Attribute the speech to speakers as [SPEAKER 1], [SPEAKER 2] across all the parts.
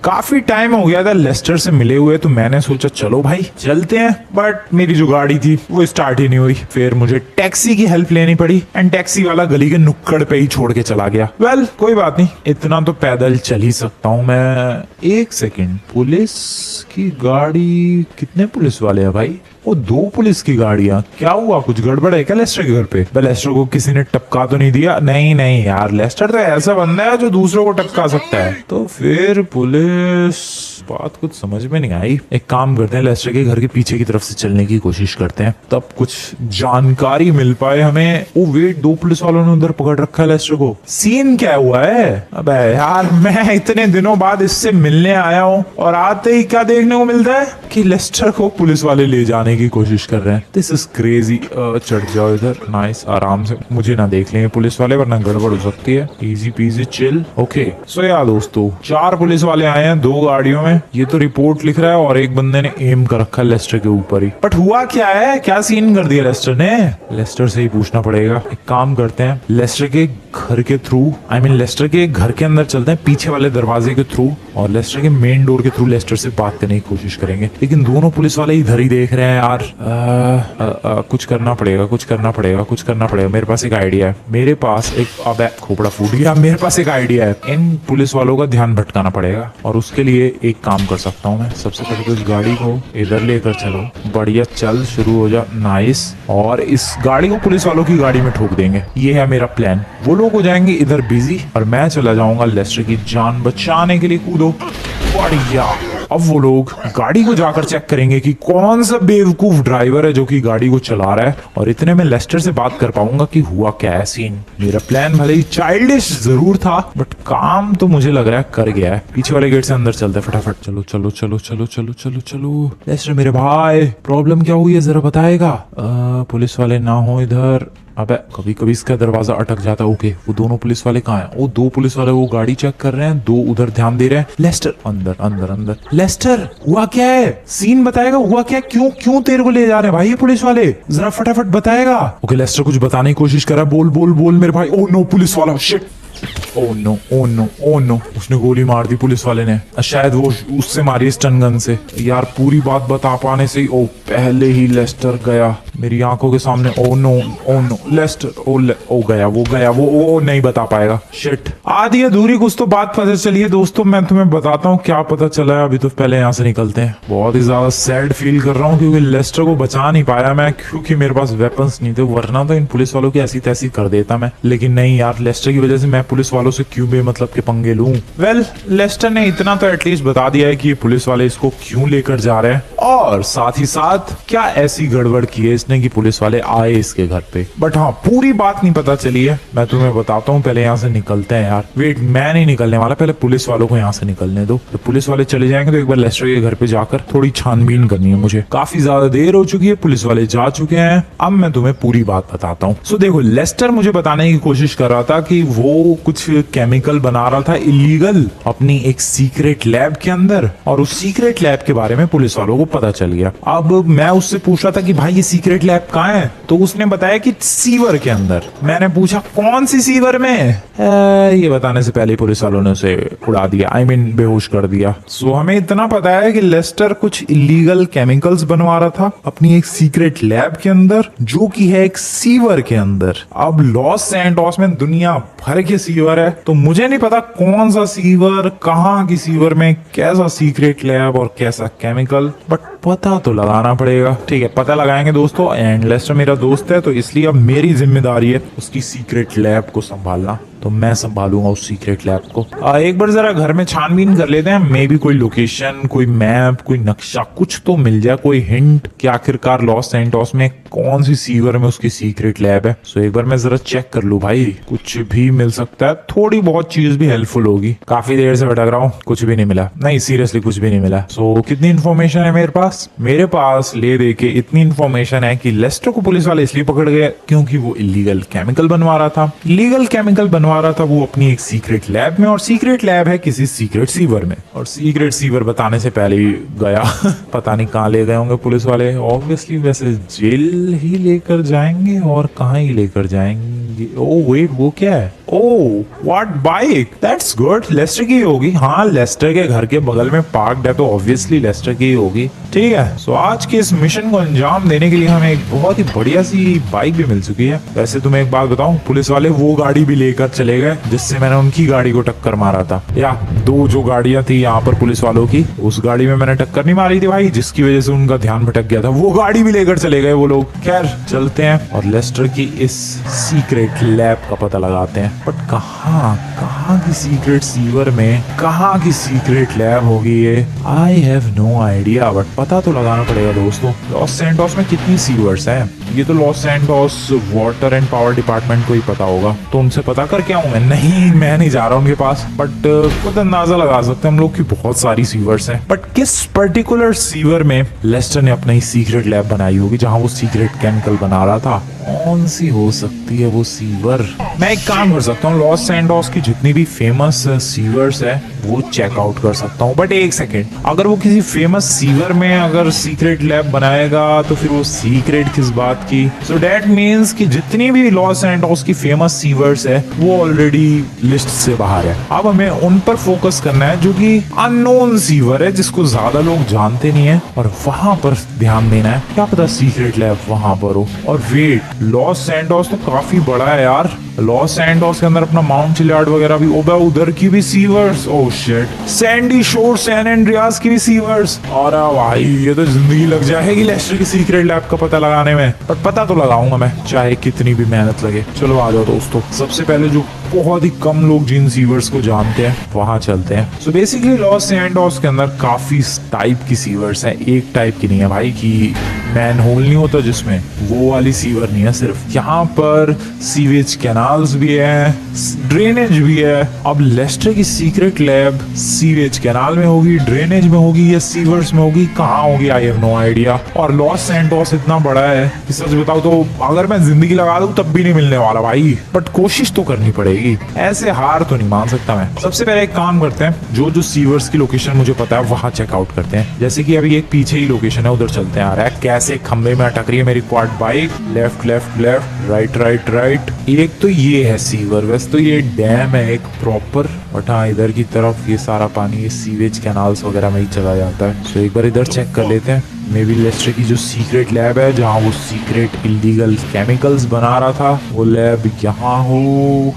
[SPEAKER 1] काफी टाइम हो गया था लेस्टर से मिले हुए, तो मैंने सोचा चलो भाई चलते हैं, बट मेरी जो गाड़ी थी वो स्टार्ट ही नहीं हुई। फिर मुझे टैक्सी की हेल्प लेनी पड़ी एंड टैक्सी वाला गली के नुक्कड़ पे ही छोड़ के चला गया। वेल कोई बात नहीं, इतना तो पैदल चल ही सकता हूँ मैं। एक सेकेंड, पुलिस की गाड़ी, कितने पुलिस वाले हैं भाई? वो 2 पुलिस की गाड़ियां। क्या हुआ, कुछ गड़बड़ है क्या लेस्टर के घर पे? लेस्टर को किसी ने टपका तो नहीं दिया? नहीं नहीं यार, लेस्टर तो ऐसा बंदा है जो दूसरों को टपका सकता है। तो फिर पुलिस, बात कुछ समझ में नहीं आई। एक काम करते हैं, लेस्टर के घर के पीछे की तरफ से चलने की कोशिश करते हैं, तब कुछ जानकारी मिल पाए हमें। ओ वेट, 2 पुलिस वालों ने उधर पकड़ रखा है लेस्टर को। सीन क्या हुआ है? अबे यार, मैं इतने दिनों बाद इससे मिलने आया हूँ और आते ही क्या देखने को मिलता है कि लेस्टर को पुलिस वाले ले जाने की कोशिश कर रहे हैं। This is crazy. चढ़ जाओ इधर, नाइस, आराम से, मुझे ना देख लेंगे पुलिस वाले वरना गड़बड़ हो सकती है। Easy PG chill. Okay so यार दोस्तों, 4 पुलिस वाले आए हैं 2 गाड़ियों में। ये तो रिपोर्ट लिख रहा है और एक बंदे ने एम कर रखा है लेस्टर के ऊपर ही। बट हुआ क्या है, क्या सीन कर दिया लेस्टर ने? लेस्टर से ही पूछना पड़ेगा। एक काम करते हैं, लेस्टर के घर के थ्रू, लेस्टर के घर के अंदर चलते हैं, पीछे वाले दरवाजे के थ्रू, और लेस्टर के मेन डोर के थ्रू लेस्टर से बात करने की कोशिश करेंगे। लेकिन दोनों पुलिस वाले इधर ही देख रहे हैं यार। कुछ करना पड़ेगा, कुछ करना पड़ेगा, कुछ करना पड़ेगा। मेरे पास एक आइडिया है, मेरे पास एक, अबे खोपड़ा फूट गया। मेरे पास एक आइडिया है, इन पुलिस वालों का ध्यान भटकाना पड़ेगा और उसके लिए एक काम कर सकता हूँ मैं। सबसे पहले तो इस गाड़ी को इधर लेकर चलो, बढ़िया, चल शुरू हो जा, नाइस। और इस गाड़ी को पुलिस वालों की गाड़ी में ठोक देंगे। ये है मेरा प्लान। वो लोग हो जाएंगे इधर बिजी और मैं चला जाऊंगा लेस्टर की जान बचाने के लिए। कूदो, बढ़िया। अब वो लोग गाड़ी को जाकर चेक करेंगे कि कौन सा बेवकूफ ड्राइवर है जो कि गाड़ी को चला रहा है, और इतने में लेस्टर से बात कर पाऊंगा कि हुआ क्या है सीन। मेरा प्लान भले ही चाइल्डिश जरूर था, बट काम तो मुझे लग रहा है कर गया है। पीछे वाले गेट से अंदर चलते फटाफट। चलो चलो चलो चलो चलो चलो चलो। लेस्टर मेरे भाई, प्रॉब्लम क्या हुई है जरा बताएगा? पुलिस वाले ना हो इधर। अबे कभी कभी इसका दरवाजा अटक जाता है। ओके, वो दोनों पुलिस वाले कहाँ हैं? वो 2 पुलिस वाले वो गाड़ी चेक कर रहे हैं, 2 उधर ध्यान दे रहे हैं। लेस्टर अंदर अंदर अंदर। लेस्टर हुआ क्या है? सीन बताएगा, हुआ क्या? क्यों क्यों तेरे को ले जा रहे हैं भाई ये पुलिस वाले? जरा फटाफट बताएगा। ओके, लेस्टर कुछ बताने की कोशिश कर रहा है। बोल बोल बोल मेरे भाई। ओ नो, पुलिस वाला, shit. Oh no oh no oh no, उसने गोली मार दी पुलिस वाले ने। शायद वो उससे मारी स्टन गन से। यार पूरी बात बता पाने से ही, ओ पहले ही लेस्टर गया मेरी आंखों के सामने। ओ नो लेस्टर, ओ गया वो नहीं बता पाएगा। शिट, आधी अधूरी कुछ तो बात पता चली है दोस्तों। मैं तुम्हें बताता हूँ क्या पता चला है। अभी तो पहले यहाँ से निकलते हैं। बहुत ही ज्यादा सैड फील कर रहा हूँ क्योंकि लेस्टर को बचा नहीं पाया मैं, क्योंकि मेरे पास वेपन्स नहीं थे, वरना तो इन पुलिस वालों की ऐसी तैसी कर देता मैं। लेकिन नहीं यार, लेस्टर की वजह से मैं पुलिस वालों से क्यों बेमतलब के पंगे लूं? वेल, लेस्टर ने इतना तो एटलीस्ट बता दिया है कि ये पुलिस वाले इसको क्यों लेकर जा रहे हैं, और साथ ही साथ क्या ऐसी गड़बड़ की है इसने कि पुलिस वाले आए इसके घर पे। बट हाँ, पूरी बात नहीं पता चली है, मैं तुम्हें बताता हूँ। पहले यहाँ से निकलते हैं यार। वेट, मैं नहीं निकलने वाला, पहले पुलिस वालों को यहाँ से निकलने दो। तो पुलिस वाले चले जाएंगे तो एक बार लेस्टर के घर पे जाकर थोड़ी छानबीन करनी है मुझे। काफी ज्यादा देर हो चुकी है, पुलिस वाले जा चुके हैं। अब मैं तुम्हें पूरी बात बताता हूँ। सो देखो, लेस्टर मुझे बताने की कोशिश कर रहा था कि वो कुछ केमिकल बना रहा था इलीगल अपनी एक सीक्रेट लैब के अंदर, और उस सीक्रेट लैब के बारे में पुलिस वालों को पता चल गया। अब मैं उससे पूछ रहा था कि भाई ये सीक्रेट लैब कहाँ है, तो उसने बताया कि सीवर के अंदर। मैंने पूछा कौन सी सीवर में? ये बताने से पहले पुलिस वालों ने उसे उड़ा दिया, बेहोश कर दिया। सो हमें इतना पता है कि लेस्टर कुछ इलीगल केमिकल्स बनवा रहा था अपनी एक सीक्रेट लैब के अंदर, जो कि है एक सीवर के अंदर। अब लॉस सैंटोस में दुनिया भर के सीवर है, तो मुझे नहीं पता कौन सा सीवर, कहाँ की सीवर में कैसा सीक्रेट लैब और कैसा केमिकल, बट पता तो लगाना पड़ेगा। ठीक है, पता लगाएंगे दोस्तों। एंड लेस्टर मेरा दोस्त है, तो इसलिए अब मेरी जिम्मेदारी है उसकी सीक्रेट लैब को संभालना। तो मैं संभालूंगा उस सीक्रेट लैब को। एक बार जरा घर में छानबीन कर लेते हैं, मे भी कोई लोकेशन, कोई मैप, कोई नक्शा, कुछ तो मिल जाए, कोई हिंट कि आखिरकार लॉस सैंटोस में कौन सी सीवर में उसकी सीक्रेट लैब है। सो एक बार मैं जरा चेक कर लूं भाई, कुछ भी मिल सकता है। थोड़ी बहुत चीज भी हेल्पफुल होगी। काफी देर से भटक रहा हूँ, कुछ भी नहीं मिला। नहीं, सीरियसली कुछ भी नहीं मिला। सो कितनी इन्फॉर्मेशन है मेरे पास? मेरे पास ले दे के इतनी इन्फॉर्मेशन है कि लेस्टर को पुलिस वाले इसलिए पकड़ गए क्योंकि वो इलीगल केमिकल बनवा रहा था। लीगल केमिकल बनवा रहा था वो अपनी एक सीक्रेट लैब में, और सीक्रेट लैब है किसी सीक्रेट सीवर में, और सीक्रेट सीवर बताने से पहले ही गया। पता नहीं कहाँ ले गए होंगे पुलिस वाले। ऑब्वियसली वैसे जेल ही लेकर जाएंगे, और कहाँ ही लेकर जाएंगे। ओ वेट, वो क्या है? Oh what bike, that's good. Lester की होगी। हाँ, लेस्टर के घर के बगल में पार्कड है तो ऑब्वियसली लेस्टर की होगी। ठीक है, सो आज के इस मिशन को अंजाम देने के लिए हमें एक बहुत ही बढ़िया सी बाइक भी मिल चुकी है। वैसे तुम्हें एक बात बताऊं, पुलिस वाले वो गाड़ी भी लेकर चले गए जिससे मैंने उनकी गाड़ी को टक्कर मारा था। या दो जो गाड़ियां थी यहाँ पर पुलिस वालों की, उस गाड़ी में मैंने टक्कर नहीं मारी थी भाई, जिसकी वजह से उनका ध्यान भटक गया था। वो गाड़ी भी लेकर चले गए वो लोग। खैर चलते हैं और लेस्टर की इस सीक्रेट लैब का पता लगाते हैं। बट कहाँ की सीक्रेट सीवर में कहाँ की सीक्रेट लैब होगी ये? I have no idea, but पता तो लगाना पड़ेगा दोस्तों। लॉस सैंटोस में कितनी सीवर्स हैं? ये तो Los Santos water and power department को ही पता होगा, तो उनसे पता करके आऊं मैं? नहीं, मैं नहीं जा रहा उनके पास, बट खुद अंदाजा लगा सकते हैं हम लोग की बहुत सारी सीवर्स हैं। बट किस पर्टिकुलर सीवर में लेस्टर ने अपनी सीक्रेट लैब बनाई होगी जहां वो सीक्रेट केमिकल बना रहा था? कौन सी हो सकती है वो सीवर? मैं एक काम कर सकता हूँ, लॉस सैंटोस की जितनी भी फेमस सीवर्स है वो चेकआउट कर सकता हूँ। बट एक सेकेंड, अगर वो किसी फेमस सीवर में अगर सीक्रेट लैब बनाएगा तो फिर वो सीक्रेट किस बात की? सो दैट मीन्स कि जितनी भी लॉस सैंटोस की फेमस सीवर्स है वो ऑलरेडी लिस्ट से बाहर है। अब हमें उन पर फोकस करना है जो कि अननोन सीवर है, जिसको ज्यादा लोग जानते नहीं है, और वहां पर ध्यान देना है। क्या पता सीक्रेट लैब वहां पर हो। और वेट, लॉस सैंटोस तो काफी बड़ा है यार। लॉस सैंटोस के अंदर अपना माउंट चिलियार्ड वगैरह भी, ओबे उधर की भी सीवर्स, ओह शिट, सैंडी शोर सैन एंड्रियास की भी सीवर्स। और भाई ये तो जिंदगी लग जाएगी लेस्टर की सीक्रेट लैब का पता लगाने में, पर पता तो लगाऊंगा मैं, चाहे कितनी भी मेहनत लगे। चलो आ जाओ दोस्तों, सबसे पहले जो बहुत ही कम लोग जिन सीवर्स को जानते हैं वहां चलते हैं। सो बेसिकली लॉस सैंटोस के अंदर काफी टाइप की सीवर्स हैं, एक टाइप की नहीं है भाई कि मैन होल नहीं होता जिसमें, वो वाली सीवर नहीं है सिर्फ। यहाँ पर सीवेज कैनाल्स भी है, ड्रेनेज भी है। अब लेस्टर की सीक्रेट लैब सीवेज कैनाल में होगी, ड्रेनेज में होगी या सीवर्स में होगी, कहाँ होगी आई हैव नो आइडिया। और लॉस सैंटोस इतना बड़ा है कि सच बताओ तो अगर मैं जिंदगी लगा दूं तब भी नहीं मिलने वाला भाई, बट कोशिश तो करनी पड़ेगी, ऐसे हार तो नहीं मान सकता मैं। सबसे पहले एक काम करते हैं, जो जो सीवर्स की लोकेशन मुझे पता है वहां चेकआउट करते हैं। जैसे कि अभी एक पीछे ही लोकेशन है, उधर चलते हैं। आ रहा है कैसे खंबे में अटक रही है मेरी quad bike, left left left, right right right. एक तो ये है सीवर, वैसे तो ये डैम है एक प्रॉपर, बट हाँ इधर की तरफ ये सारा पानी ये सीवेज कैनाल्स वगैरह में ही चला जाता है। तो एक बार इधर चेक कर लेते हैं। मे बी लेस्टर की जो सीक्रेट लैब है जहाँ वो सीक्रेट इलीगल केमिकल्स बना रहा था, वो लैब यहाँ हो।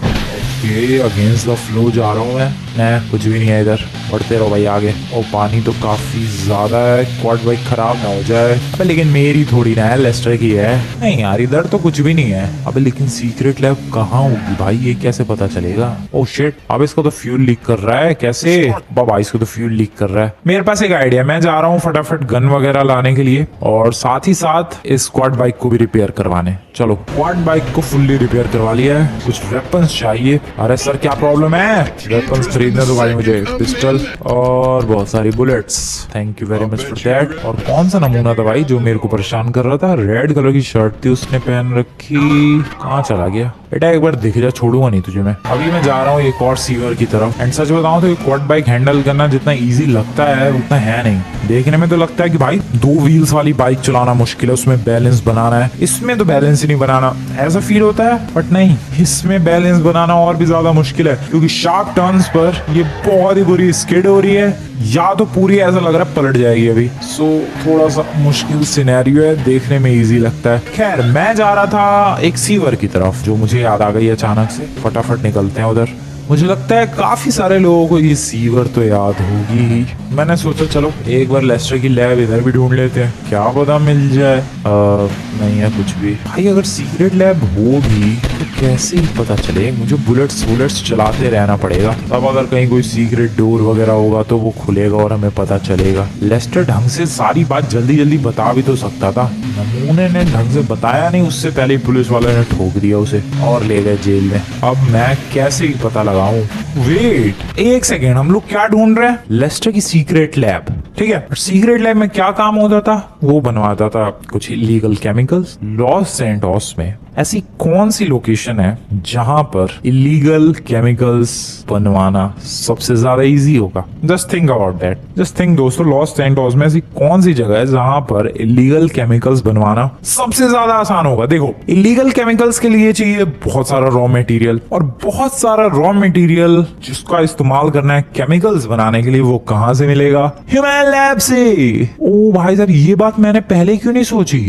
[SPEAKER 1] अगेंस्ट द फ्लो जा रहा हूँ मैं, कुछ भी नहीं है इधर, बढ़ते रहो भाई आगे। और पानी तो काफी ज्यादा है, क्वाड बाइक खराब ना हो जाए। अबे लेकिन मेरी थोड़ी ना है, लेस्टर की है। नहीं यार इधर तो कुछ भी नहीं है। अबे लेकिन सीक्रेट लैब कहाँ होगी भाई, ये कैसे पता चलेगा? ओह शिट, अब इसको तो फ्यूल लीक कर रहा है। कैसे बाबा, इसको तो फ्यूल लीक कर रहा है। मेरे पास एक आइडिया, मैं जा रहा हूँ फटाफट गन वगैरह लाने के लिए और साथ ही साथ इस क्वाड बाइक को भी रिपेयर करवाने। चलो क्वाड बाइक को फुल्ली रिपेयर करवा लिया है, कुछ वेपन्स चाहिए। अरे सर क्या प्रॉब्लम है? वेपन्स खरीदने दो भाई मुझे, पिस्टल और बहुत सारी bullets, thank you very much for that. और कौन सा नमूना था भाई जो मेरे को परेशान कर रहा था? रेड कलर की शर्ट थी उसने पहन रखी, कहाँ चला गया बेटा? एक बार दिख जा, छोड़ूंगा नहीं तुझे मैं। अभी मैं जा रहा हूँ एक और सीवर की तरफ। एंड सच बताऊं तो ये क्वाड बाइक हैंडल करना जितना इजी लगता है उतना है नहीं। देखने में तो लगता है कि भाई 2 व्हील्स वाली बाइक चलाना मुश्किल है, उसमें बैलेंस बनाना है। इसमें तो बैलेंस ही नहीं बनाना ऐसा फील होता है, बट नहीं, इसमें बैलेंस बनाना और भी ज्यादा मुश्किल है क्योंकि शार्प टर्न्स पर ये बहुत ही बुरी स्किड हो रही है, या तो पूरी ऐसा लग रहा है पलट जाएगी अभी। सो थोड़ा सा मुश्किल सिनेरियो है, देखने में इजी लगता है। खैर मैं जा रहा था एक सीवर की तरफ जो मुझे याद आ गई अचानक से, फटाफट निकलते हैं उधर। मुझे लगता है काफी सारे लोगों को ये सीवर तो याद होगी ही। मैंने सोचा चलो एक बार लेस्टर की लैब इधर भी ढूंढ लेते हैं, क्या पता मिल जाए। नहीं है कुछ भी भाई। अगर सीक्रेट लैब हो भी तो कैसे ही पता चले? मुझे बुलेट्स चलाते रहना पड़ेगा, तब अगर कहीं कोई सीक्रेट डोर वगैरह होगा तो वो खुलेगा और हमें पता चलेगा। लेस्टर ढंग से सारी बात जल्दी जल्दी बता भी तो सकता था, नमूने ने ढंग से बताया नहीं, उससे पहले पुलिस वाले ने ठोक दिया उसे और ले गए जेल में। अब मैं कैसे ही पता लगाऊं? वेट एक सेकेंड, हम लोग क्या ढूंढ रहे हैं? लेस्टर की सीक्रेट लैब, ठीक है। सीक्रेट लैब में क्या काम होता था? वो बनवाता था कुछ इलीगल केमिकल्स लॉस सैंटोस में। ऐसी कौन सी लोकेशन है जहां पर इलीगल केमिकल्स बनवाना सबसे ज्यादा इजी होगा? Just think about that, just think दोस्तों। लॉस सैंटोस में ऐसी कौन सी जगह है जहां पर इलीगल केमिकल्स बनवाना सबसे ज्यादा आसान होगा? देखो, इलीगल केमिकल्स के लिए चाहिए बहुत सारा रॉ मटेरियल, और बहुत सारा रॉ मटेरियल जिसका इस्तेमाल करना है केमिकल्स बनाने के लिए, वो कहां से मिलेगा? ह्यूमन लैब से। ओ भाई साहब, ये बात मैंने पहले क्यों नहीं सोची?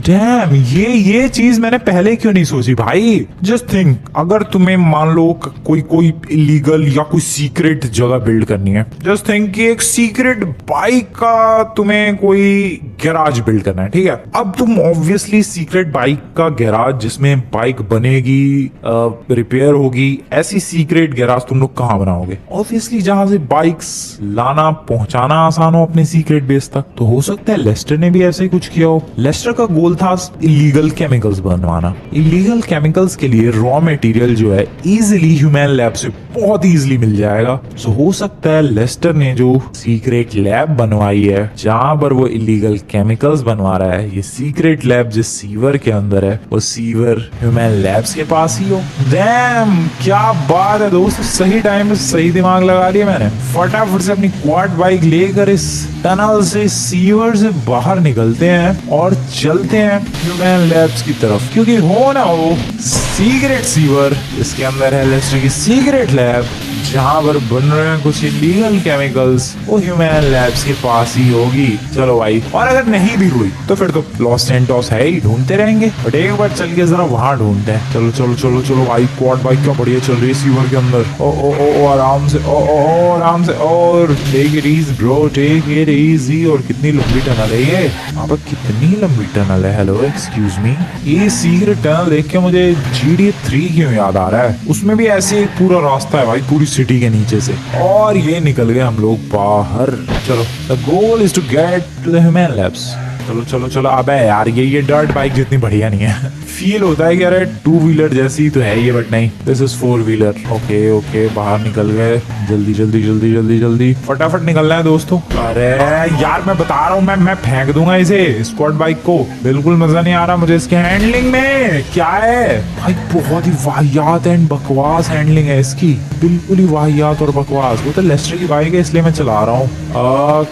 [SPEAKER 1] डैम, ये चीज मैंने पहले क्यों नहीं सोची भाई? जस्ट थिंक, अगर तुम्हें मान लो कोई इलीगल या कोई सीक्रेट जगह बिल्ड करनी है, जस्ट थिंक कि एक सीक्रेट बाइक का तुम्हें कोई गैराज बिल्ड करना है, ठीक है? अब तुम ऑब्वियसली सीक्रेट बाइक का गैराज जिसमें बाइक बनेगी, रिपेयर होगी, ऐसी सीक्रेट गैराज तुम लोग कहाँ बनाओगे? ऑब्वियसली जहां से बाइक्स लाना पहुंचाना आसान हो अपने सीक्रेट बेस तक। तो हो सकता है लेस्टर ने भी ऐसे ही कुछ किया हो। लेस्टर का गोल था इलीगल केमिकल्स बनवाना। इलीगल केमिकल्स के लिए रॉ मटेरियल जो है इजीली ह्यूमन लैब से बहुत इजीली मिल जाएगा। सो हो सकता है लेस्टर ने जो सीक्रेट लैब बनवाई है जहां पर वो इलीगल केमिकल्स बनवा रहा है, ये सीक्रेट लैब जिस सीवर के अंदर है, वो सीवर ह्यूमन लैब्स के पास ही हो। डैम, क्या बात है दोस्त, सही टाइम में सही दिमाग लगा लिया मैंने। फटाफट से अपनी क्वाड बाइक लेकर इस टनल से, सीवर से बाहर निकलते हैं और चलते हैं ह्यूमन लैब्स की तरफ, क्योंकि हो ना हो सीक्रेट सीवर, इसके अंदर है लेस्टर की सीक्रेट लैब जहां पर बन रहे हैं कुछ इलीगल केमिकल्स, वो ह्यूमन लैब्स के पास ही होगी। चलो भाई, और अगर नहीं भी हुई तो फिर तो लॉस सैंटोस है ही, ढूंढते रहेंगे, बट एक बार चल के जरा वहां ढूंढते हैं। चलो चलो चलो चलो भाई, क्वाड बाइक क्या बढ़िया चल रही है सीवर के अंदर। ओ ओ ओ ओ आराम से, ओ ओ ओ आराम से, और take it easy bro, take it easy. और कितनी लंबी टनल है ये, यहाँ पर कितनी लंबी टनल है। हेलो एक्सक्यूज मी, ये सीक्रेट टनल देख के मुझे GTA 3 क्यों याद आ रहा है। उसमें भी ऐसे एक पूरा रास्ता है भाई, पूरी सिटी के नीचे से, और ये निकल गए हम लोग बाहर। चलो, the goal is to get to the human labs. चलो चलो चलो। अबे यार, ये डर्ट बाइक जितनी बढ़िया नहीं है। फील होता है कि अरे 2 व्हीलर जैसी तो है ये, बट नहीं, this is 4 wheeler. Okay okay, बाहर निकल गए। जल्दी जल्दी जल्दी जल्दी जल्दी, फटाफट निकलना है दोस्तों। अरे यार, मैं बता रहा हूँ, मैं फेंक दूंगा इसे, स्क्वाड बाइक को। बिल्कुल मजा नहीं आ रहा मुझे इसके हैंडलिंग में। क्या है भाई, बहुत ही वाहियात एंड बकवास हैंडलिंग है इसकी, बिल्कुल ही वाहियात और बकवास। वो तो लेस्टर की बाइक है इसलिए मैं चला रहा हूँ।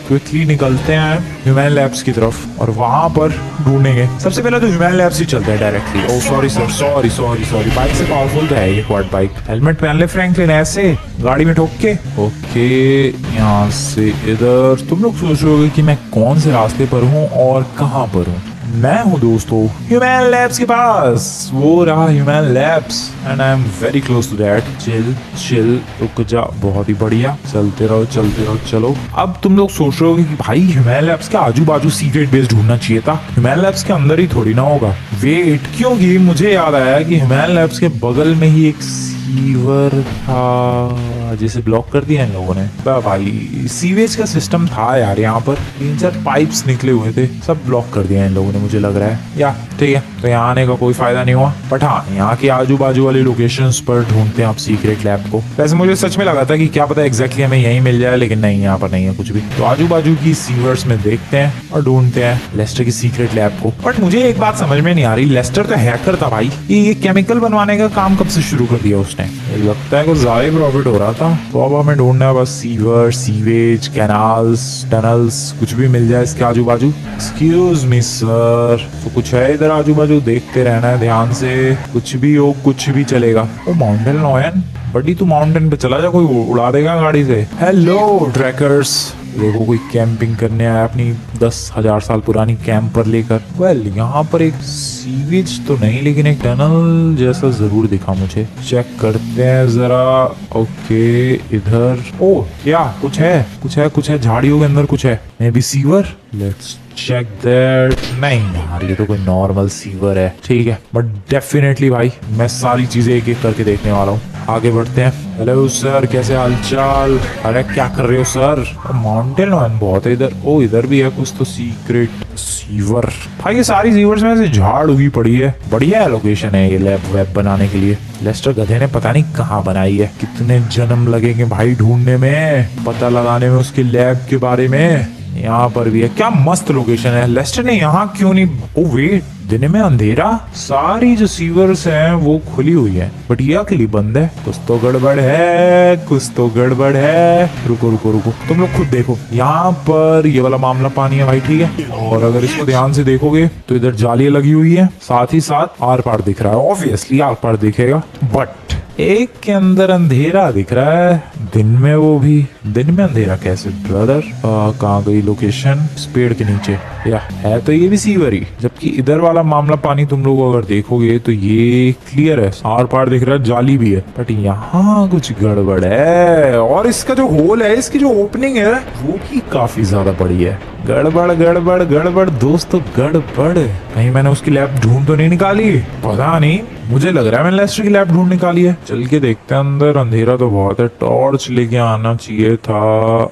[SPEAKER 1] क्विकली निकलते हैं ह्यूमन लैब्स की तरफ और वहां पर ढूंढेंगे। सबसे पहले तो ह्यूमन लैब्स ही चलते हैं directly. Oh sorry sir, sorry sorry sorry, bike से पावरफुल तो है ये क्वाड बाइक। हेलमेट पहन ले फ्रैंकलिन, ऐसे गाड़ी में ठोक के। ओके, यहाँ से इधर। तुम लोग सोच रहे होगे कि मैं कौन से रास्ते पर हूँ और कहाँ पर हूँ। मैं हूँ दोस्तों ह्यूमन लैब्स के पास, वो रहा human labs, and I am very close to that. Chill chill, रुक जा, बहुत ही बढ़िया, चलते रहो चलते रहो। चलो, अब तुम लोग सोच रहे हो कि भाई ह्यूमन लैब्स के आजू बाजू सीक्रेट बेस ढूंढना चाहिए था, ह्यूमन लैब्स के अंदर ही थोड़ी ना होगा। वेट, क्योंकि मुझे याद आया कि ह्यूमन लैब्स के बगल में ही एक सीवर था जिसे ब्लॉक कर दिया इन लोगों ने। भाई सीवेज का सिस्टम था यार, यहाँ पर 3-4 पाइप्स निकले हुए थे, सब ब्लॉक कर दिया इन लोगों ने, मुझे लग रहा है। या ठीक है, तो यहाँ आने का कोई फायदा नहीं हुआ, बट हाँ, यहाँ के आजू बाजू वाली लोकेशंस पर ढूंढते हैं आप सीक्रेट लैब को। वैसे मुझे सच में लगा था कि क्या पता एग्जैक्टली हमें यहीं मिल जाए, लेकिन नहीं, यहाँ पर नहीं है कुछ भी। तो आजू बाजू की सीवर्स में देखते हैं और ढूंढते हैं लेस्टर की सीक्रेट लैब को। बट मुझे एक बात समझ में नहीं आ रही, लेस्टर तो हैकर था भाई, ये केमिकल बनवाने का काम कब से शुरू कर दिया उसने? लगता है कुछ ज्यादा ही प्रॉफिट हो रहा था। तो अब हमें ढूंढना है बस सीवर, सीवेज, कैनाल्स, टनल्स, कुछ भी मिल जाए इसके आजू बाजू। एक्सक्यूज मी सर, तो कुछ है इधर आजू बाजू? देखते रहना है ध्यान से, कुछ भी हो, कुछ भी चलेगा। ओ माउंटेन लॉयन, बड़ी तू माउंटेन पे चला जा, कोई उड़ा देगा गाड़ी से। हेलो ट्रैकर्स, देखो कोई कैंपिंग करने आया अपनी 10,000 साल पुरानी कैंप पर लेकर। वेल, यहाँ पर एक सीवेज तो नहीं, लेकिन एक टनल जैसा जरूर दिखा मुझे। चेक करते हैं जरा। ओके, इधर ओ क्या कुछ है, कुछ है, कुछ है, झाड़ियों के अंदर कुछ है, maybe sewer. Let's check that. नहीं यार, ये तो कोई नॉर्मल सीवर है, ठीक है, बट डेफिनेटली भाई मैं सारी चीजें एक एक करके देखने वाला हूँ। आगे बढ़ते हैं। हेलो सर, कैसे हालचाल? अरे क्या कर रहे हो सर? माउंटेन लॉयन बहुत है इधर। ओ इधर भी है कुछ तो सीक्रेट सीवर। भाई ये सारी सीवर्स में से झाड़ उगी पड़ी है, बढ़िया लोकेशन है ये लैब वेब बनाने के लिए। लेस्टर गधे ने पता नहीं कहाँ बनाई है, कितने जन्म लगेंगे भाई ढूंढने में, पता लगाने में उसके लैब के बारे में। यहाँ पर भी है, क्या मस्त लोकेशन है। लेस्टर ने यहाँ क्यों नहीं, ओ वेट, दिन में अंधेरा, सारी जो सीवर्स हैं वो खुली हुई है, बट ये अकेली बंद है। कुछ तो गड़बड़ है, कुछ तो गड़बड़ है। रुको रुको रुको, तुम लोग खुद देखो, यहाँ पर ये वाला मामला पानी है भाई, ठीक है। और अगर इसको ध्यान से देखोगे तो इधर जाली लगी हुई है, साथ ही साथ आर पार दिख रहा है। ऑब्वियसली आर पार दिखेगा, बट एक के अंदर अंधेरा दिख रहा है, दिन में वो भी। दिन में अंधेरा कैसे ब्रदर? कहाँ गई लोकेशन? इस पेड़ के नीचे, या है तो ये भी सीवर ही। जबकि इधर वाला मामला पानी तुम लोग अगर देखोगे तो ये क्लियर है, आर पार दिख रहा है, जाली भी है, बट यहाँ कुछ गड़बड़ है। और इसका जो होल है, इसकी जो ओपनिंग है वो भी काफी ज्यादा बड़ी है। गड़बड़ गड़बड़ गड़बड़ दोस्तों, गड़बड़। कहीं मैंने उसकी लैब ढूंढ तो नहीं निकाली? पता नहीं, मुझे लग रहा है मैंने लेस्टर की लैब ढूंढ निकाली है। चल के देखते हैं अंदर। अंधेरा तो बहुत है, टॉर्च लेके आना चाहिए था।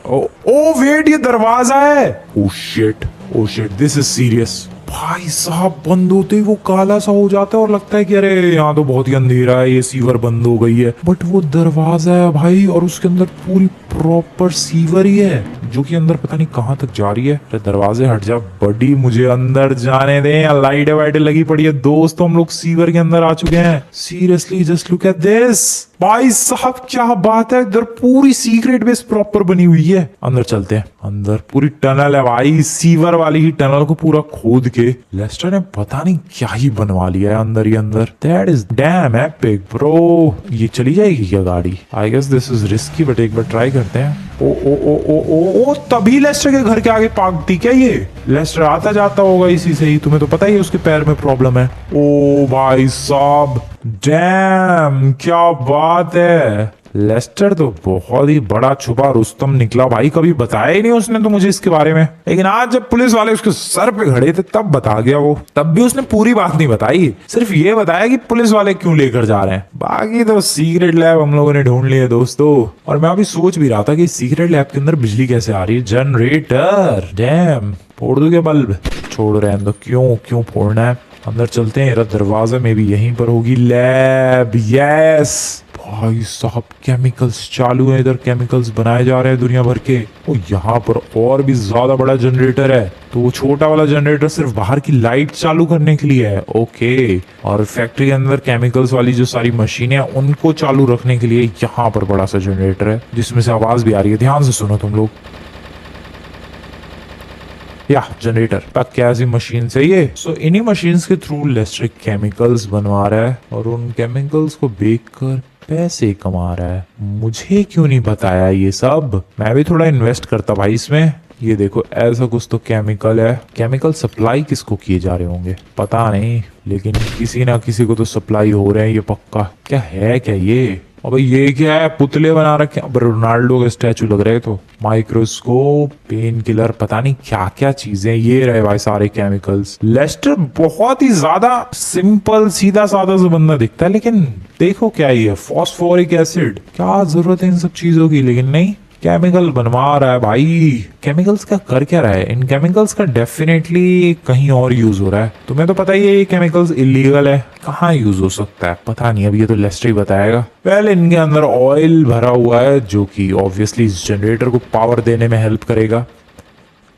[SPEAKER 1] ओ वेट, ये दरवाजा है। Oh shit, this is serious. भाई साहब, बंद होते ही वो काला सा हो जाता है और लगता है कि अरे यहाँ तो बहुत ही अंधेरा है, ये सीवर बंद हो गई है। बट वो दरवाजा है भाई, और उसके अंदर पूरी प्रॉपर सीवर ही है, जो कि अंदर पता नहीं कहाँ तक जा रही है। अरे दरवाजे हट जा बड़ी, मुझे अंदर जाने दे। लाइटें वाइटें लगी पड़ी है दोस्तों, हम लोग सीवर के अंदर आ चुके हैं। Seriously just look at this. भाई साहब क्या बात है, इधर पूरी सीक्रेट बेस प्रॉपर बनी हुई है। अंदर चलते हैं। अंदर पूरी टनल है भाई, सीवर वाली ही टनल को पूरा खोद के लेस्टर ने पता नहीं क्या ही बनवा लिया है अंदर ही अंदर। That is damn epic bro. ये चली जाएगी क्या गाड़ी? I guess this is risky, but एक बार ट्राई करते हैं। ओ ओ ओ ओ ओ ओ, तभी लेस्टर के घर के आगे पार्क थी क्या ये? लेस्टर आता जाता होगा इसी से ही, तुम्हें तो पता ही है उसके पैर में प्रॉब्लम है। ओ भाई साहब, डैम क्या बात है। लेस्टर तो बहुत ही बड़ा छुपा रुस्तम निकला भाई, कभी बताया ही नहीं उसने तो मुझे इसके बारे में। लेकिन आज जब पुलिस वाले उसके सर पे खड़े थे तब बता गया वो। तब भी उसने पूरी बात नहीं बताई, सिर्फ ये बताया कि पुलिस वाले क्यों लेकर जा रहे हैं। बाकी तो सीक्रेट लैब हम लोगों ने ढूंढ लिया दोस्तों। और मैं अभी सोच भी रहा था कि सीक्रेट लैब के अंदर बिजली कैसे आ रही है। Generator, dam. फोड़ दूं क्या बल्ब? छोड़ रहे हैं तो क्यों फोड़ना है। अंदर चलते हैं, दरवाजा में भी यहीं पर होगी लैब। यस भाई साहब, केमिकल्स चालू है इधर, केमिकल्स बनाए जा रहे हैं दुनिया भर के। और यहाँ पर और भी ज्यादा बड़ा जनरेटर है, तो वो छोटा वाला जनरेटर सिर्फ बाहर की लाइट चालू करने के लिए है। ओके, और फैक्ट्री के अंदर केमिकल्स वाली जो सारी मशीनें हैं उनको चालू रखने के लिए यहाँ पर बड़ा सा जनरेटर है, जिसमें से आवाज भी आ रही है। ध्यान से सुनो तुम लोग। या जनरेटर तक क्या ऐसी मशीन से ये। सो इन्हीं मशीन्स के थ्रू लेस्टर केमिकल्स बनवा रहा है और उन केमिकल्स को बेचकर पैसे कमा रहा है। मुझे क्यों नहीं बताया ये सब? मैं भी थोड़ा इन्वेस्ट करता भाई इसमें। ये देखो, ऐसा कुछ तो केमिकल है। केमिकल सप्लाई किसको किए जा रहे होंगे पता नहीं, लेकिन किसी ना किसी को तो सप्लाई हो रहे हैं ये पक्का। क्या है क्या ये? अबे ये क्या है? पुतले बना रखे हैं, रोनाल्डो के स्टैचू लग रहे। तो माइक्रोस्कोप, पेन किलर, पता नहीं क्या क्या चीजें। ये रहे भाई सारे केमिकल्स। लेस्टर बहुत ही ज्यादा सिंपल सीधा साधा सा बंदा दिखता है, लेकिन देखो क्या ये फॉस्फोरिक एसिड, क्या जरूरत है इन सब चीजों की। लेकिन नहीं, केमिकल बनवा रहा है भाई। केमिकल्स का कर क्या रहा है? इन केमिकल्स का डेफिनेटली कहीं और यूज हो रहा है। तुम्हें तो पता ही है ये केमिकल्स इलीगल है, कहाँ यूज हो सकता है पता नहीं। अभी ये तो लेस्टर ही बताएगा। पहले इनके अंदर ऑयल भरा हुआ है, जो कि ऑब्वियसली इस जनरेटर को पावर देने में हेल्प करेगा।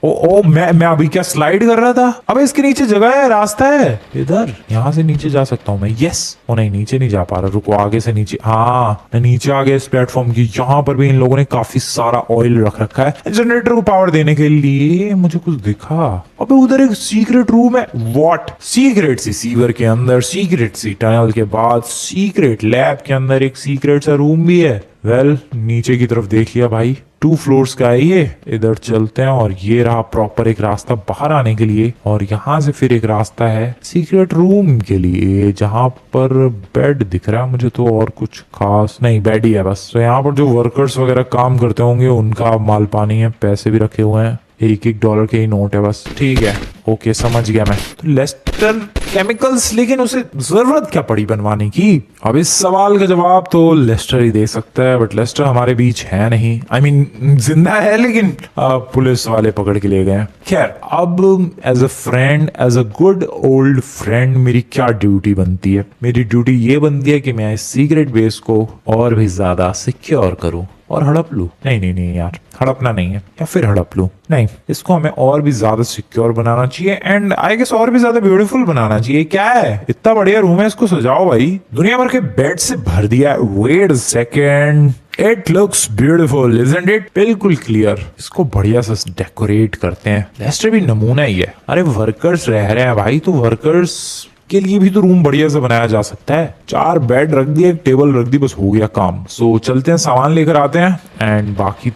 [SPEAKER 1] ओ मैं अभी क्या स्लाइड कर रहा था? अबे इसके नीचे जगह है, रास्ता है इधर, यहाँ से नीचे जा सकता हूँ मैं। यस। ओ नहीं, नीचे नहीं जा पा रहा, रुको आगे से नीचे। हाँ, मैं नीचे आ गया इस प्लेटफॉर्म की। यहाँ पर भी इन लोगों ने काफी सारा ऑयल रख रखा है जनरेटर को पावर देने के लिए। मुझे कुछ दिखा। अबे उधर एक सीक्रेट रूम है। व्हाट? सीक्रेट सी सीवर के अंदर, सीक्रेट सी टनल के बाद सीक्रेट लैब के अंदर एक सीक्रेट सा रूम भी है। वेल, नीचे की तरफ देख लिया भाई, 2 फ्लोर्स का है ये। इधर चलते हैं और ये रहा प्रॉपर एक रास्ता बाहर आने के लिए, और यहाँ से फिर एक रास्ता है सीक्रेट रूम के लिए, जहाँ पर बेड दिख रहा है मुझे तो, और कुछ खास नहीं, बेड ही है बस। तो यहाँ पर जो वर्कर्स वगैरह काम करते होंगे उनका माल पानी है, पैसे भी रखे हुए हैं, $1 के ही नोट है बस। ठीक है, ओके समझ गया मैं। तो लेस्टर केमिकल्स, लेकिन उसे जरूरत क्या पड़ी बनवाने की? अब इस सवाल का जवाब तो लेस्टर ही दे सकता है, बट लेस्टर हमारे बीच है नहीं। I mean, जिंदा है लेकिन पुलिस वाले पकड़ के ले गए। खैर, अब as a friend, as a good old friend, मेरी क्या ड्यूटी बनती है? मेरी ड्यूटी ये बनती है कि मैं इस सीक्रेट बेस को और भी ज्यादा सिक्योर करूं और हड़प लूं। नहीं नहीं नहीं यार, हड़पना नहीं है, या फिर हड़प लूं। नहीं, इसको हमें और भी ज्यादा सिक्योर बनाना चाहिए। चाहिए एंड आई गेस और भी ज्यादा ब्यूटीफुल बनाना चाहिए। क्या है, इतना बढ़िया रूम है, इसको सजाओ भाई। दुनिया भर के बेड से भर दिया। Wait second, it looks beautiful isn't it? बिल्कुल क्लियर। इसको बढ़िया से डेकोरेट करते हैं। लेस्टर भी नमूना ही है। अरे वर्कर्स रह रहे हैं भाई, तो वर्कर्स के लिए भी तो रूम बढ़िया से बनाया जा सकता है। 4 बेड रख दिए, एक टेबल रख दी, बस हो गया काम। सो चलते हैं, सामान लेकर आते हैं एंड बाकी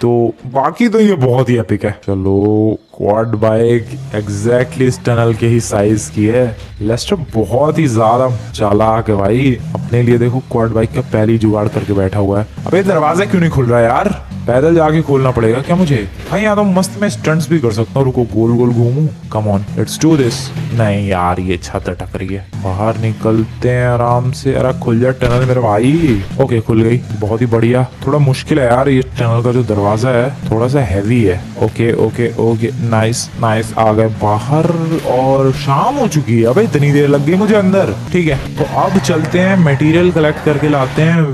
[SPEAKER 1] तो ये बहुत ही एपिक है। चलो, क्वाड बाइक एग्जैक्टली इस टनल के ही साइज की है। लेस्टर बहुत ही ज्यादा चालाक है भाई। अपने लिए देखो क्वाड बाइक का पहले ही जुगाड़ करके बैठा हुआ है। अबे दरवाजा क्यों नहीं खुल रहा है यार? पैदल जाके खोलना पड़ेगा क्या मुझे? भाई यहाँ तो मस्त मैं स्टंट्स भी कर सकता हूँ। रुको, गोल गोल घूमू। Come on, let's do this. नहीं यार, ये छत अटक रही है। बाहर निकलते हैं आराम से। अरे खुल जा टनल मेरे भाई। ओके, खुल गई, बहुत ही बढ़िया। थोड़ा मुश्किल है यार, ये टनल का जो दरवाजा है थोड़ा सा हैवी है। Okay okay okay, nice nice, आ गए बाहर और शाम हो चुकी है। अबे इतनी देर लग गई मुझे अंदर। ठीक है, तो अब चलते हैं, मटेरियल कलेक्ट करके लाते हैं।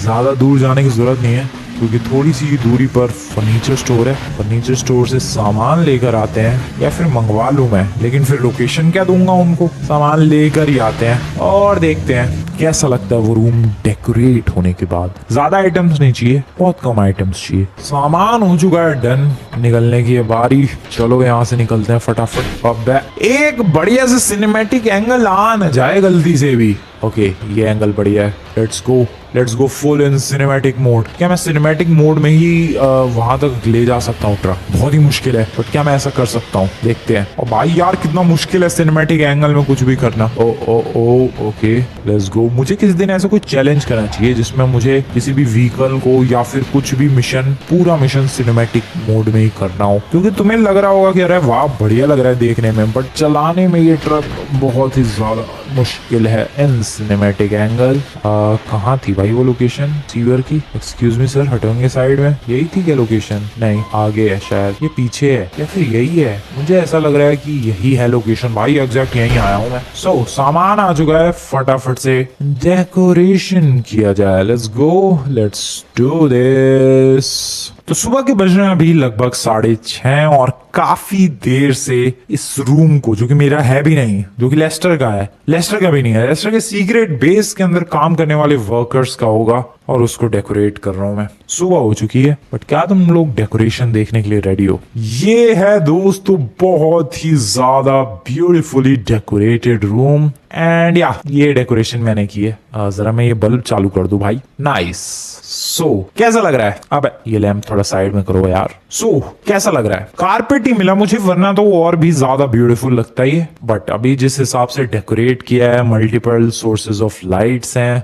[SPEAKER 1] ज्यादा दूर जाने की जरूरत नहीं है क्योंकि थोड़ी सी दूरी पर फर्नीचर स्टोर है। फर्नीचर स्टोर से सामान लेकर आते हैं या फिर मंगवा लूं मैं, लेकिन फिर लोकेशन क्या दूंगा उनको? सामान लेकर ही आते हैं और देखते हैं कैसा लगता है वो रूम डेकोरेट होने के बाद। ज्यादा आइटम्स नहीं चाहिए, बहुत कम आइटम्स चाहिए। सामान हो चुका है डन, निकलने की बारी। चलो यहाँ से निकलते हैं फटाफट। अब एक बढ़िया से सिनेमैटिक एंगल आ न जाए गलती से भी। ओके, ये एंगल बढ़िया है। Let's go full in cinematic mode. क्या मैं सिनेमैटिक मोड में ही वहां तक ले जा सकता हूँ ट्रक? बहुत ही मुश्किल है, बट क्या मैं ऐसा कर सकता हूँ? देखते हैं। और भाई यार कितना मुश्किल है सिनेमैटिक एंगल में कुछ भी करना। Okay, let's go. मुझे किसी दिन ऐसा कोई चैलेंज करना चाहिए जिसमें मुझे किसी भी व्हीकल को या फिर कुछ भी मिशन, पूरा मिशन सिनेमैटिक मोड में ही करना हो। क्योंकि तुम्हें लग रहा होगा कि अरे वाह बढ़िया लग रहा है देखने में, बट चलाने में ये ट्रक बहुत ही ज्यादा मुश्किल है इन सिनेमैटिक एंगल। कहाँ थी भाई वो लोकेशन सीवर की? एक्सक्यूज मी सर, हटेंगे साइड में। यही थी क्या लोकेशन? नहीं, आगे है शायद, ये पीछे है या फिर यही है। मुझे ऐसा लग रहा है कि यही है लोकेशन भाई। एग्जैक्ट यही आया हूँ मैं। सो सामान आ चुका है, फटाफट से डेकोरेशन किया जाए। Let's go, let's do this. तो सुबह के बज रहे हैं अभी लगभग 6:30 और काफी देर से इस रूम को, जो कि मेरा है भी नहीं, जो कि लेस्टर का है, लेस्टर का भी नहीं है, लेस्टर के सीक्रेट बेस के अंदर काम करने वाले वर्कर्स का होगा, और उसको डेकोरेट कर रहा हूं मैं। सुबह हो चुकी है, बट क्या तुम लोग डेकोरेशन देखने के लिए रेडी हो? ये है दोस्तों बहुत ही ज्यादा ब्यूटीफुली डेकोरेटेड रूम एंड या ये डेकोरेशन मैंने की है। जरा मैं ये बल्ब चालू कर दूं भाई। नाइस। सो कैसा लग रहा है? अब ये लैंप थोड़ा साइड में करो यार। सो कैसा लग रहा है? कारपेट ही मिला मुझे, वरना तो और भी ज्यादा ब्यूटीफुल लगता है। बट अभी जिस हिसाब से डेकोरेट किया है, मल्टीपल सोर्सेज ऑफ लाइट्स हैं,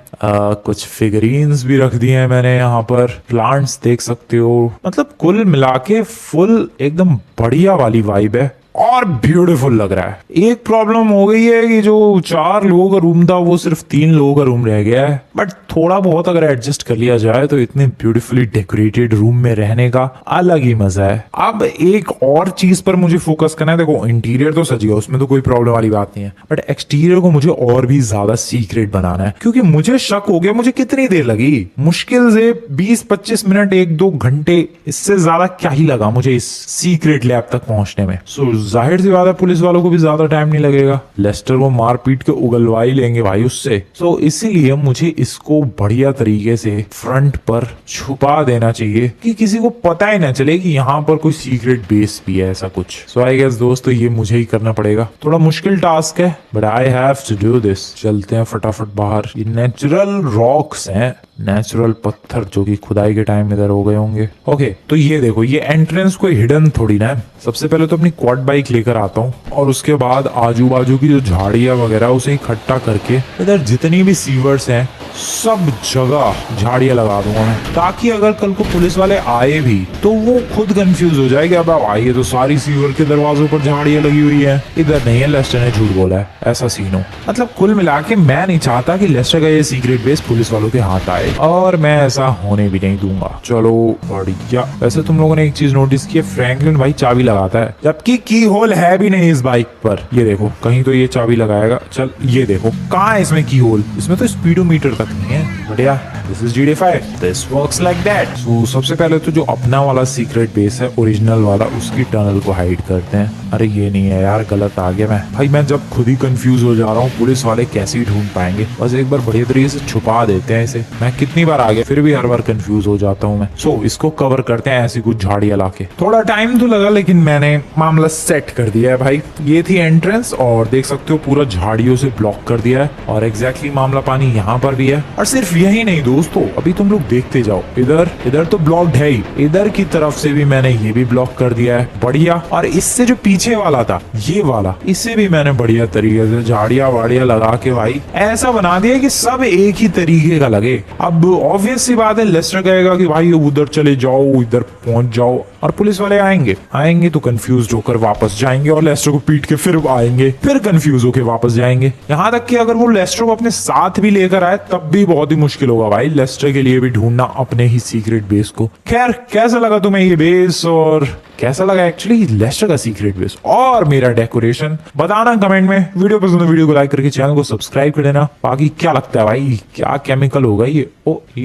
[SPEAKER 1] कुछ फिगरीन्स भी रख दिए हैं मैंने यहाँ पर, प्लांट्स देख सकते हो। मतलब कुल मिला के फुल एकदम बढ़िया वाली वाइब है और ब्यूटीफुल लग रहा है। एक प्रॉब्लम हो गई है कि जो 4 लोगों का रूम था वो सिर्फ 3 लोगों का रूम रह गया है, बट थोड़ा बहुत अगर एडजस्ट कर लिया जाए तो इतने ब्यूटीफुली डेकोरेटेड रूम में रहने का अलग ही मजा है। अब एक और चीज पर मुझे फोकस करना है। देखो इंटीरियर तो सज गया, उसमें तो कोई प्रॉब्लम वाली बात नहीं है, बट एक्सटीरियर को मुझे और भी ज्यादा सीक्रेट बनाना है, क्योंकि मुझे शक हो गया मुझे कितनी देर लगी, मुश्किल से 20-25 मिनट, 1-2 घंटे, इससे ज्यादा क्या ही लगा मुझे इस सीक्रेट लैब तक पहुंचने में। सो जाहिर सी बात है पुलिस वालों को भी ज्यादा टाइम नहीं लगेगा, लेस्टर को मार पीट के उगलवा ही लेंगे भाई उससे। सो इसीलिए मुझे इसको बढ़िया तरीके से फ्रंट पर छुपा देना चाहिए कि किसी को पता ही ना चले कि यहाँ पर कोई सीक्रेट बेस भी है, ऐसा कुछ। सो आई गेस दोस्तों ये मुझे ही करना पड़ेगा। थोड़ा मुश्किल टास्क है, but I have to do this. चलते हैं फटाफट बाहर। ये नेचुरल रॉक्स हैं, नेचुरल पत्थर जो कि खुदाई के टाइम इधर हो गए होंगे। ओके, तो ये देखो, ये एंट्रेंस कोई हिडन थोड़ी ना है। सबसे पहले तो अपनी क्वाड बाइक लेकर आता हूँ और उसके बाद आजू बाजू की जो झाड़ियां वगैरह उसे इकट्ठा करके इधर जितनी भी सीवर्स हैं सब जगह झाड़ियां लगा दूंगा मैं, ताकि अगर कल को पुलिस वाले आए भी तो वो खुद कंफ्यूज हो जाएगा। अब आइए तो सारी सीवर के दरवाजों पर झाड़ियां लगी हुई है, इधर नहीं है, लेस्टर ने झूठ बोला है, ऐसा सीन हो। मतलब कुल मिला के मैं नहीं चाहता कि लेस्टर का ये सीक्रेट बेस पुलिस वालों के हाथ आए, और मैं ऐसा होने भी नहीं दूंगा। चलो बढ़िया। वैसे तुम लोगों ने एक चीज नोटिस की है, फ्रैंकलिन भाई चाबी लगाता है, जबकि की होल है भी नहीं इस बाइक पर। ये देखो, कहीं तो ये चाबी लगाएगा। चल ये देखो, कहाँ है इसमें की होल? इसमें तो स्पीडोमीटर तक नहीं है। बढ़िया, this is GTA 5, this works like that. So सबसे पहले तो जो अपना वाला सीक्रेट बेस है ओरिजिनल वाला, उसकी टनल को हाइड करते हैं। अरे ये नहीं है यार, गलत आ गया मैं भाई। मैं जब खुद ही कंफ्यूज हो जा रहा हूँ, पुलिस वाले कैसे ही ढूंढ पाएंगे। बस एक बार बढ़िया तरीके से छुपा देते हैं इसे। मैं कितनी बार आ गया, फिर भी हर बार कंफ्यूज हो जाता हूँ मैं। सो इसको कवर करते हैं ऐसी कुछ झाड़ियां लाके। थोड़ा टाइम तो लगा, लेकिन मैंने मामला सेट कर दिया है भाई। ये थी एंट्रेंस और देख सकते हो पूरा झाड़ियों से ब्लॉक कर दिया है और एग्जैक्टली मामला पानी यहाँ पर भी है। और सिर्फ यही नहीं दोस्तों, अभी तुम लोग देखते जाओ, इधर तो ब्लॉक्ड है ही, इधर की तरफ से भी मैंने ये भी ब्लॉक कर दिया है बढ़िया। और इससे जो पीछे वाला था ये वाला, इसे भी मैंने बढ़िया तरीके से झाड़ियां वाड़ियां लगा के भाई ऐसा बना दिया कि सब एक ही तरीके का लगे। अब ऑब्वियस सी बात है, लेस्टर कहेगा कि भाई उधर चले जाओ, इधर पहुंच जाओ, और पुलिस वाले आएंगे तो कंफ्यूज होकर वापस जाएंगे और लेस्टर को पीट के फिर आएंगे, फिर कंफ्यूज होकर वापस जाएंगे। यहाँ तक कि अगर वो लेस्टर को अपने साथ भी लेकर आए तब भी बहुत ही मुश्किल होगा भाई, लेस्टर के लिए भी ढूंढना अपने ही सीक्रेट बेस को। खैर, कैसा लगा तुम्हें ये बेस और कैसा लगा एक्चुअली लेस्टर का सीक्रेट बेस और मेरा डेकोरेशन, बताना कमेंट में। वीडियो पसंद है वीडियो को लाइक करके चैनल को सब्सक्राइब कर देना। बाकी क्या लगता है भाई, क्या केमिकल होगा ये? ओ